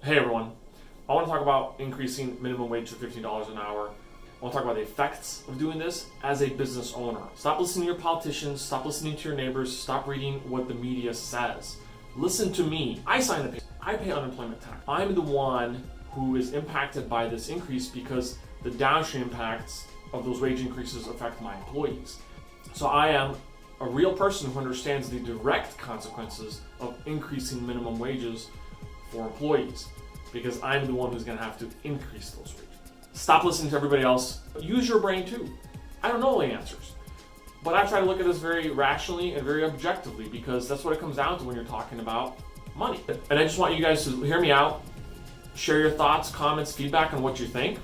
Hey everyone, I want to talk about increasing minimum wage to $15 an hour. I want to talk about the effects of doing this as a business owner. Stop listening to your politicians, stop listening to your neighbors, stop reading what the media says. Listen to me. I sign the pay. I pay unemployment tax. I'm the one who is impacted by this increase because the downstream impacts of those wage increases affect my employees. So I am a real person who understands the direct consequences of increasing minimum wages for employees, because I'm the one who's going to have to increase those wages. Stop listening to everybody else. Use your brain too. I don't know all the answers, but I try to look at this very rationally and very objectively, because that's what it comes down to when you're talking about money. And I just want you guys to hear me out, share your thoughts, comments, feedback on what you think.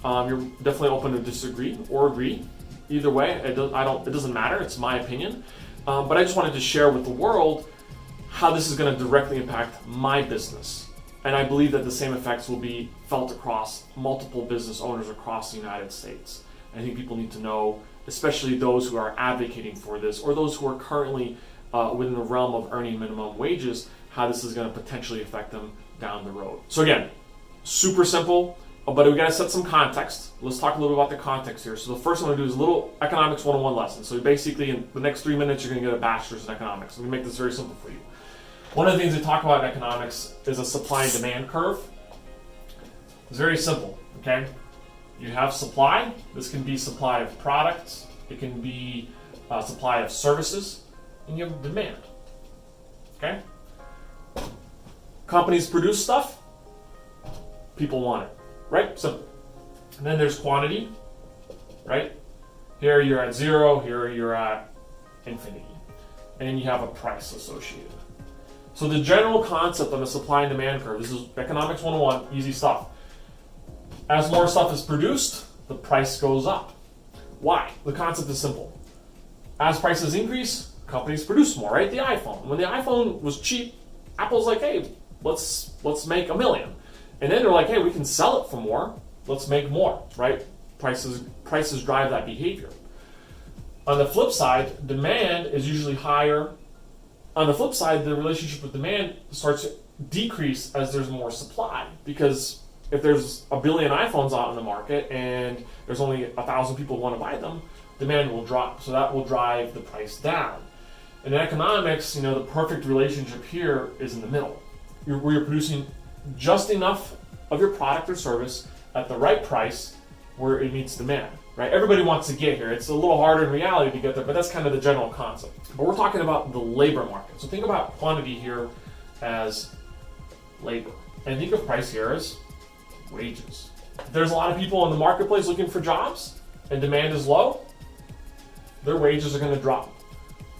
You're definitely open to disagree or agree. Either way, it doesn't matter. It's my opinion. But I just wanted to share with the world how this is going to directly impact my business. And I believe that the same effects will be felt across multiple business owners across the United States. And I think people need to know, especially those who are advocating for this or those who are currently within the realm of earning minimum wages, how this is going to potentially affect them down the road. So again, super simple, but we got to set some context. Let's talk a little bit about the context here. So the first one I'm going to do is a little economics 101 lesson. So basically in the next 3 minutes, you're going to get a bachelor's in economics. I'm going to make this very simple for you. One of the things we talk about in economics is a supply and demand curve. It's very simple, okay? You have supply. This can be supply of products. It can be supply of services. And you have demand, okay? Companies produce stuff. People want it, right? So, and then there's quantity, right? Here you're at zero. Here you're at infinity. And you have a price associated. So the general concept on the supply and demand curve, this is economics 101, easy stuff. As more stuff is produced, the price goes up. Why? The concept is simple. As prices increase, companies produce more, right? The iPhone. When the iPhone was cheap, Apple's like, hey, let's make 1 million. And then they're like, hey, we can sell it for more. Let's make more, right? Prices drive that behavior. On the flip side, demand is usually higher. On the flip side, the relationship with demand starts to decrease as there's more supply, because if there's 1 billion iPhones out in the market and there's only 1,000 people who want to buy them, demand will drop. So that will drive the price down. In economics, the perfect relationship here is in the middle, where you're producing just enough of your product or service at the right price where it meets demand. Right? Everybody wants to get here. It's a little harder in reality to get there, but that's kind of the general concept. But we're talking about the labor market. So think about quantity here as labor. And think of price here as wages. If there's a lot of people in the marketplace looking for jobs and demand is low, their wages are going to drop.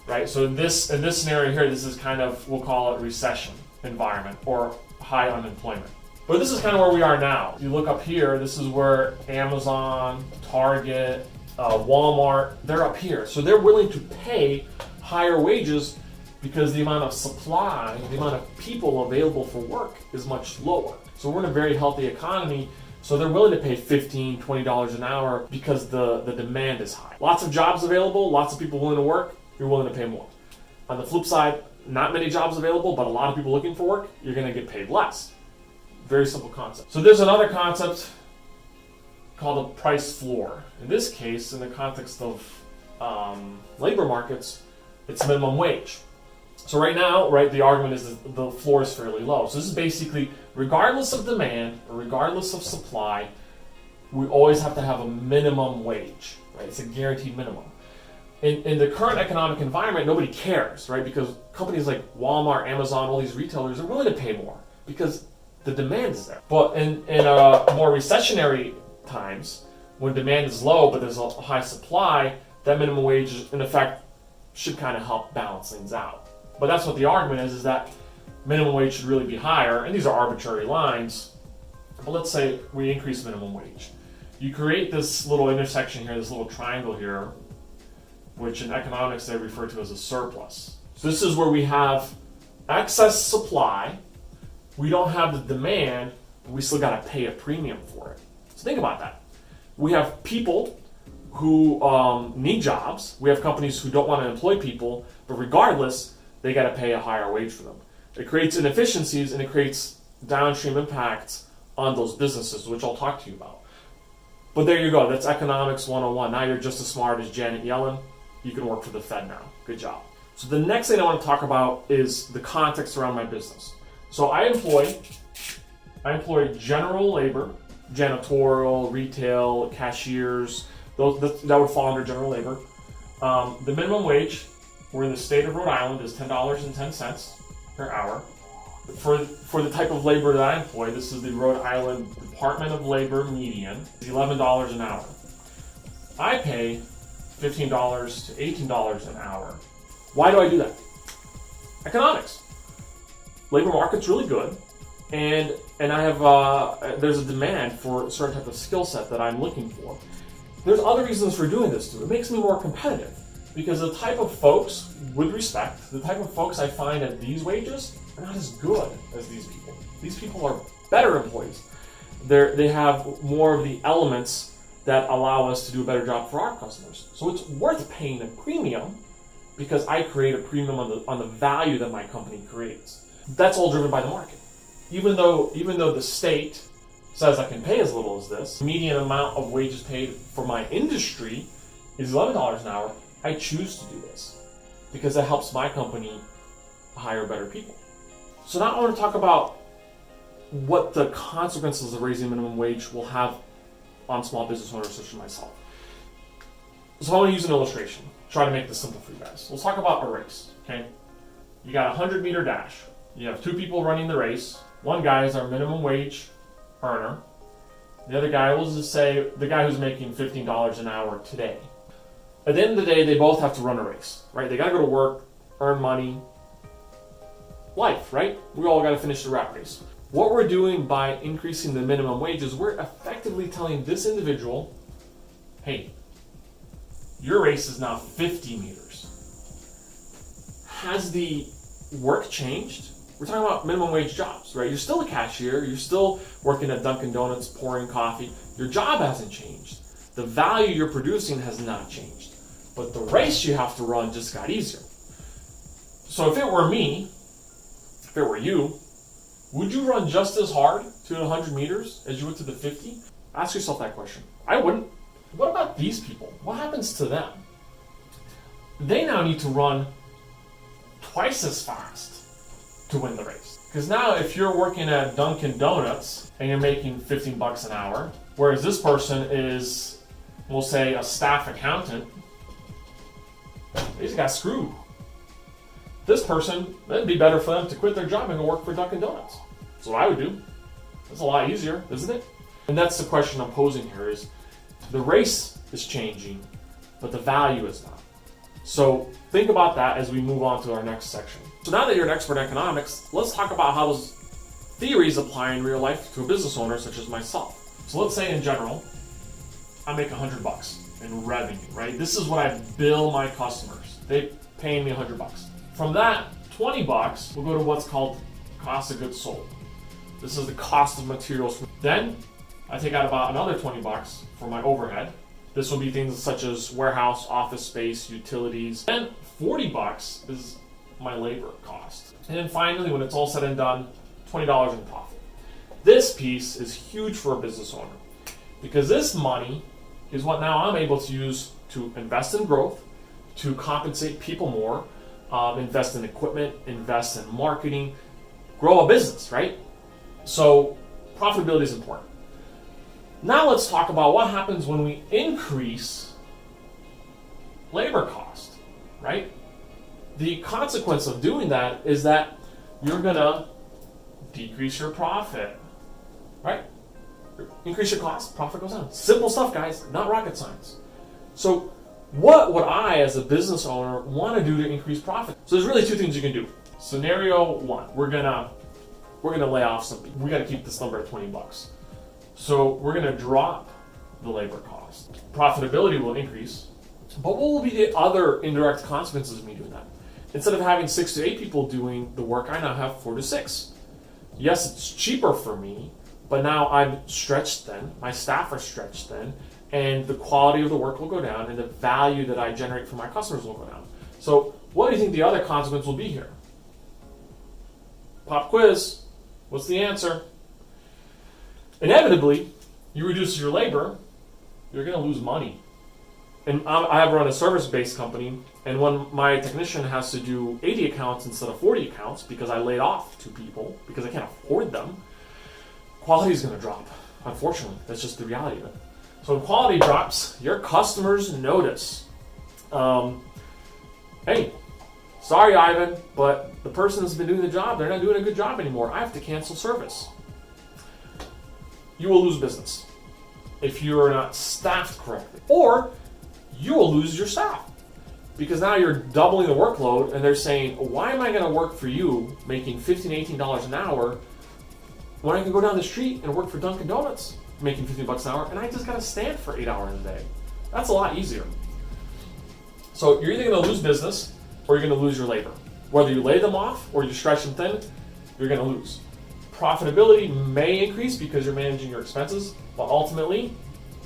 Right? So in this scenario here, this is kind of, we'll call it recession environment or high unemployment. But this is kind of where we are now. You look up here, this is where Amazon, Target, Walmart, they're up here. So they're willing to pay higher wages because the amount of supply, the amount of people available for work is much lower. So we're in a very healthy economy. So they're willing to pay $15, $20 an hour because the demand is high. Lots of jobs available, lots of people willing to work, you're willing to pay more. On the flip side, not many jobs available, but a lot of people looking for work, you're going to get paid less. Very simple concept. So there's another concept called a price floor. In this case, in the context of labor markets, it's minimum wage. So right now, the argument is that the floor is fairly low. So this is basically, regardless of demand or regardless of supply, we always have to have a minimum wage. Right? It's a guaranteed minimum. In the current economic environment, nobody cares, right? Because companies like Walmart, Amazon, all these retailers are willing to pay more because the demand is there. But in more recessionary times, when demand is low but there's a high supply, that minimum wage, in effect, should kind of help balance things out. But that's what the argument is that minimum wage should really be higher, and these are arbitrary lines. But let's say we increase minimum wage. You create this little intersection here, this little triangle here, which in economics they refer to as a surplus. So this is where we have excess supply. We don't have the demand, but we still got to pay a premium for it. So think about that. We have people who need jobs. We have companies who don't want to employ people, but regardless, they got to pay a higher wage for them. It creates inefficiencies and it creates downstream impacts on those businesses, which I'll talk to you about. But there you go. That's economics 101. Now you're just as smart as Janet Yellen. You can work for the Fed now. Good job. So the next thing I want to talk about is the context around my business. So I employ general labor, janitorial, retail, cashiers. That would fall under general labor. The minimum wage, we're in the state of Rhode Island, is $10.10 per hour. For the type of labor that I employ, this is the Rhode Island Department of Labor median, is $11 an hour. I pay $15 to $18 an hour. Why do I do that? Economics. Labor market's really good, and I have there's a demand for a certain type of skill set that I'm looking for. There's other reasons for doing this too. It makes me more competitive because the type of folks, with respect, the type of folks I find at these wages are not as good as these people. These people are better employees. They have more of the elements that allow us to do a better job for our customers. So it's worth paying a premium because I create a premium on the value that my company creates. That's all driven by the market. Even though the state says I can pay as little as this, the median amount of wages paid for my industry is $11 an hour, I choose to do this because that helps my company hire better people. So now I want to talk about what the consequences of raising minimum wage will have on small business owners such as myself. So I want to use an illustration, try to make this simple for you guys. Let's talk about a race, okay? You got a 100-meter dash. You have two people running the race. One guy is our minimum wage earner. The other guy, we'll just say the guy who's making $15 an hour today. At the end of the day, they both have to run a race, right? They got to go to work, earn money, life, right? We all got to finish the rat race. What we're doing by increasing the minimum wage is we're effectively telling this individual, hey, your race is now 50 meters. Has the work changed? We're talking about minimum wage jobs, right? You're still a cashier, you're still working at Dunkin' Donuts pouring coffee. Your job hasn't changed. The value you're producing has not changed. But the race you have to run just got easier. So if it were me, if it were you, would you run just as hard to the 100 meters as you would to the 50? Ask yourself that question. I wouldn't. What about these people? What happens to them? They now need to run twice as fast to win the race. Because now if you're working at Dunkin' Donuts and you're making $15 an hour, whereas this person is, we'll say, a staff accountant, they just got screwed. This person, it'd be better for them to quit their job and go work for Dunkin' Donuts. That's what I would do. That's a lot easier, isn't it? And that's the question I'm posing here is, the race is changing, but the value is not. So think about that as we move on to our next section. So now that you're an expert in economics, let's talk about how those theories apply in real life to a business owner such as myself. So let's say in general, I make $100 in revenue, right? This is what I bill my customers. They paying me $100. From that, $20 will go to what's called cost of goods sold. This is the cost of materials. Then I take out about another $20 for my overhead. This will be things such as warehouse, office space, utilities. Then $40 is my labor cost. And then finally, when it's all said and done, $20 in profit. This piece is huge for a business owner because this money is what now I'm able to use to invest in growth, to compensate people more, invest in equipment, invest in marketing, grow a business, right? So profitability is important. Now let's talk about what happens when we increase labor cost, right? The consequence of doing that is that you're gonna decrease your profit, right? Increase your cost, profit goes down. Simple stuff, guys, not rocket science. So what would I, as a business owner, want to do to increase profit? So there's really two things you can do. Scenario one, we're gonna lay off some people. We gotta keep this number at $20. So we're gonna drop the labor cost. Profitability will increase, but what will be the other indirect consequences of me doing that? Instead of having 6 to 8 people doing the work, I now have 4 to 6. Yes, it's cheaper for me, but now I'm stretched thin, my staff are stretched thin, and the quality of the work will go down, and the value that I generate for my customers will go down. So what do you think the other consequence will be here? Pop quiz. What's the answer? Inevitably, you reduce your labor, you're going to lose money. And I have run a service-based company, and when my technician has to do 80 accounts instead of 40 accounts because I laid off 2 people because I can't afford them, quality is going to drop. Unfortunately, that's just the reality of it. So when quality drops, your customers notice. Hey, sorry, Ivan, but the person that's been doing the job, they're not doing a good job anymore. I have to cancel service. You will lose business if you are not staffed correctly. Or you will lose your staff because now you're doubling the workload and they're saying, why am I going to work for you making $15, $18 an hour when I can go down the street and work for Dunkin' Donuts making $15 an hour and I just got to stand for 8 hours a day? That's a lot easier. So you're either going to lose business or you're going to lose your labor. Whether you lay them off or you stretch them thin, you're going to lose. Profitability may increase because you're managing your expenses, but ultimately,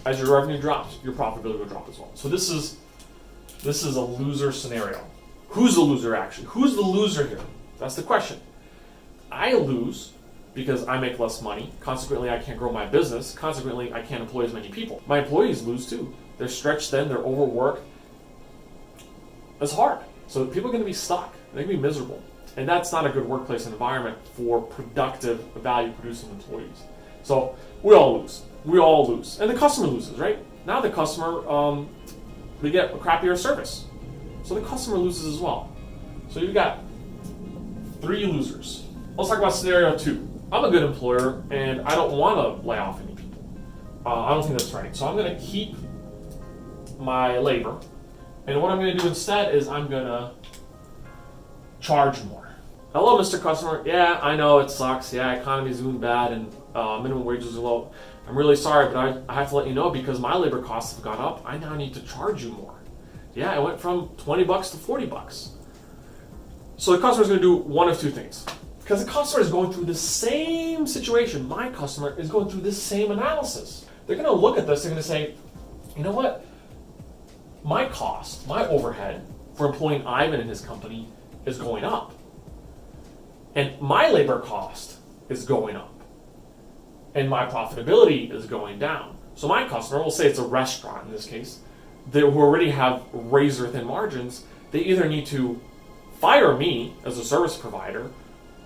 as your revenue drops, your profitability will drop as well. So this is a loser scenario. Who's the loser actually? Who's the loser here? That's the question. I lose because I make less money. Consequently, I can't grow my business. Consequently, I can't employ as many people. My employees lose too. They're stretched thin, they're overworked. It's hard. So people are going to be stuck. They're going to be miserable. And that's not a good workplace environment for productive, value-producing employees. So we all lose. We all lose. And the customer loses, right? Now the customer, they get a crappier service. So the customer loses as well. So you've got 3 losers. Let's talk about scenario 2. I'm a good employer, and I don't want to lay off any people. I don't think that's right. So I'm going to keep my labor. And what I'm going to do instead is I'm going to charge more. Hello, Mr. Customer. Yeah, I know it sucks. Yeah, economy's doing bad and minimum wages are low. I'm really sorry, but I have to let you know because my labor costs have gone up. I now need to charge you more. Yeah, it went from $20 to $40. So the customer is going to do one of 2 things. Because the customer is going through the same situation. My customer is going through this same analysis. They're going to look at this. They're going to say, you know what? My cost, my overhead for employing Ivan and his company is going up. And my labor cost is going up. And my profitability is going down. So my customer, we'll say it's a restaurant in this case, who already have razor thin margins, they either need to fire me as a service provider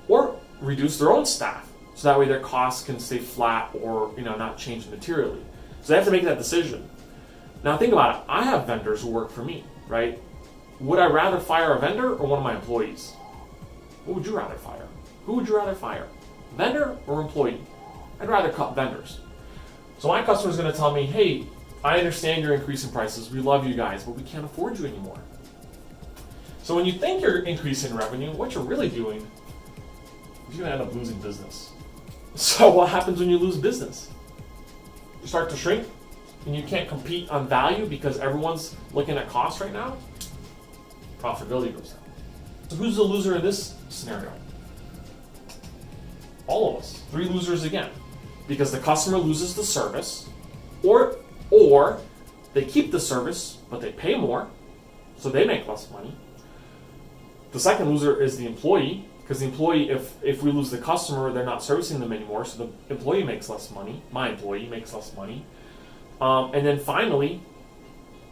or reduce their own staff. So that way their costs can stay flat or not change materially. So they have to make that decision. Now think about it. I have vendors who work for me, right? Would I rather fire a vendor or one of my employees? Who would you rather fire? Who would you rather fire? Vendor or employee? I'd rather cut vendors. So my customer is going to tell me, hey, I understand you're increasing prices. We love you guys, but we can't afford you anymore. So when you think you're increasing revenue, what you're really doing is you're going to end up losing business. So what happens when you lose business? You start to shrink and you can't compete on value because everyone's looking at cost right now. Profitability goes down. So who's the loser in this scenario? All of us. 3 losers again. Because the customer loses the service, or they keep the service, but they pay more, so they make less money. The second loser is the employee, because the employee, if we lose the customer, they're not servicing them anymore, so the employee makes less money. My employee makes less money. And then finally,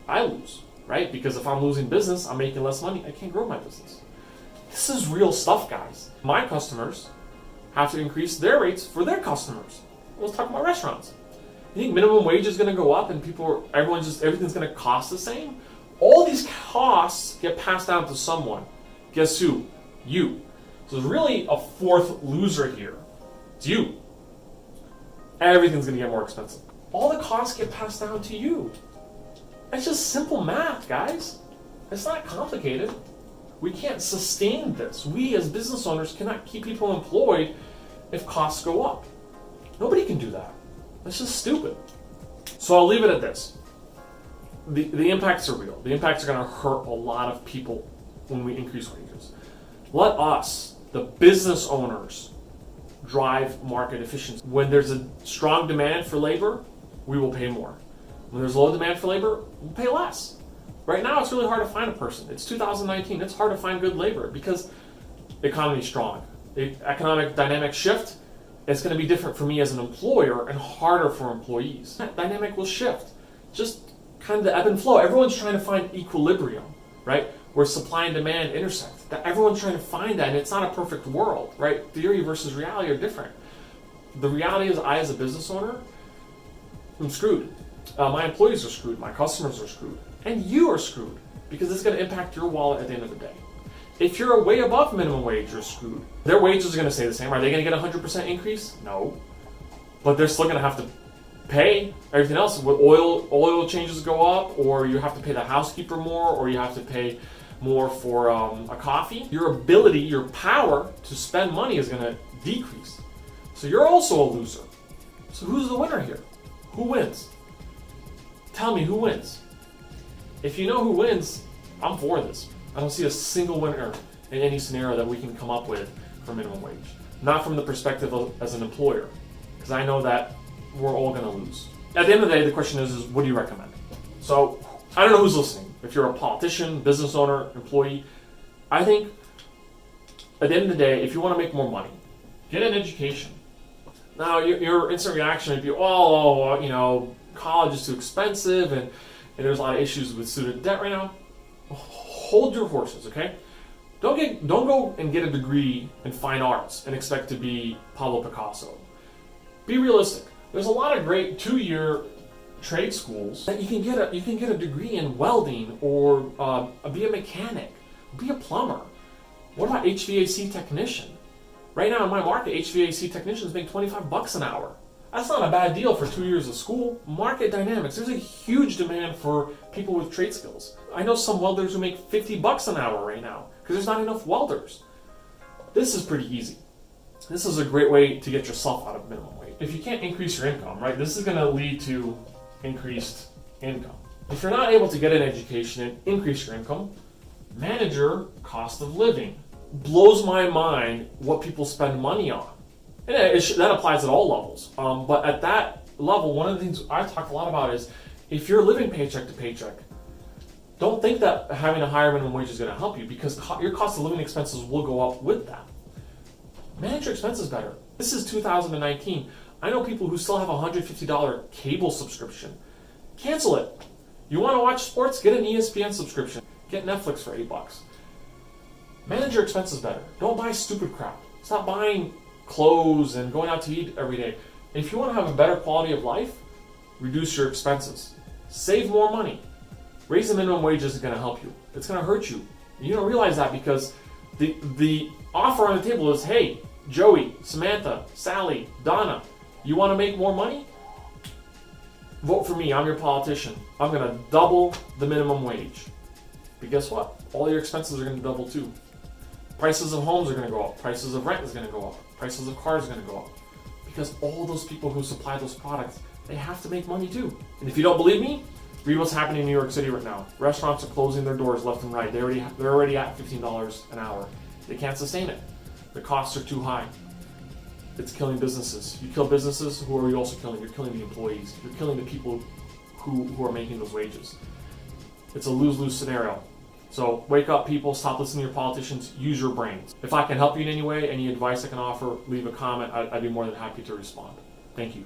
I lose, right? Because if I'm losing business, I'm making less money, I can't grow my business. This is real stuff, guys. My customers have to increase their rates for their customers. Let's talk about restaurants. You think minimum wage is going to go up and everything's going to cost the same? All these costs get passed down to someone. Guess who? You. So there's really a 4th loser here. It's you. Everything's going to get more expensive. All the costs get passed down to you. It's just simple math, guys. It's not complicated. We can't sustain this. We as business owners cannot keep people employed if costs go up. Nobody can do that. That's just stupid. So I'll leave it at this. The impacts are real. The impacts are going to hurt a lot of people when we increase wages. Let us, the business owners, drive market efficiency. When there's a strong demand for labor, we will pay more. When there's low demand for labor, we'll pay less. Right now, it's really hard to find a person. It's 2019. It's hard to find good labor because the economy's strong. The economic dynamics shift. It's going to be different for me as an employer and harder for employees. That dynamic will shift. Just kind of the ebb and flow. Everyone's trying to find equilibrium, right? Where supply and demand intersect. That everyone's trying to find that, and it's not a perfect world, right? Theory versus reality are different. The reality is, I as a business owner, I'm screwed. My employees are screwed. My customers are screwed. And you are screwed, because it's going to impact your wallet at the end of the day. If you're way above minimum wage, you're screwed. Their wages are going to stay the same. Are they going to get a 100% increase? No. But they're still going to have to pay everything else. With oil changes go up, or you have to pay the housekeeper more, or you have to pay more for a coffee. Your ability, your power to spend money is going to decrease. So you're also a loser. So who's the winner here? Who wins? Tell me who wins. If you know who wins, I'm for this. I don't see a single winner in any scenario that we can come up with for minimum wage. Not from the perspective of, as an employer, because I know that we're all going to lose. At the end of the day, the question is what do you recommend? So I don't know who's listening. If you're a politician, business owner, employee, I think at the end of the day, if you want to make more money, get an education. Now, your instant reaction would be, college is too expensive, and there's a lot of issues with student debt right now. Hold your horses, okay? Don't go and get a degree in fine arts and expect to be Pablo Picasso. Be realistic. There's a lot of great 2-year trade schools that you can get a degree in welding, or be a mechanic, be a plumber. What about HVAC technician? Right now in my market, HVAC technicians make $25 an hour. That's not a bad deal for 2 years of school. Market dynamics. There's a huge demand for people with trade skills. I know some welders who make $50 an hour right now because there's not enough welders. This is pretty easy. This is a great way to get yourself out of minimum wage. If you can't increase your income, right, this is going to lead to increased income. If you're not able to get an education and increase your income, manage your cost of living. Blows my mind what people spend money on. And that applies at all levels. But at that level, one of the things I talk a lot about is if you're living paycheck to paycheck, don't think that having a higher minimum wage is going to help you, because your cost of living expenses will go up with that. Manage your expenses better. This is 2019. I know people who still have a $150 cable subscription. Cancel it. You want to watch sports? Get an ESPN subscription. Get Netflix for $8. Manage your expenses better. Don't buy stupid crap. Stop buying clothes and going out to eat every day. If you want to have a better quality of life, reduce your expenses. Save more money. Raise the minimum wage isn't going to help you. It's going to hurt you. You don't realize that because the offer on the table is, hey, Joey, Samantha, Sally, Donna, you want to make more money? Vote for me. I'm your politician. I'm going to double the minimum wage. But guess what? All your expenses are going to double too. Prices of homes are going to go up. Prices of rent is going to go up. Prices of cars are going to go up. Because all those people who supply those products, they have to make money too. And if you don't believe me, read what's happening in New York City right now. Restaurants are closing their doors left and right. They're already at $15 an hour. They can't sustain it. The costs are too high. It's killing businesses. You kill businesses, who are you also killing? You're killing the employees. You're killing the people who are making those wages. It's a lose-lose scenario. So wake up, people. Stop listening to your politicians. Use your brains. If I can help you in any way, any advice I can offer, leave a comment. I'd be more than happy to respond. Thank you.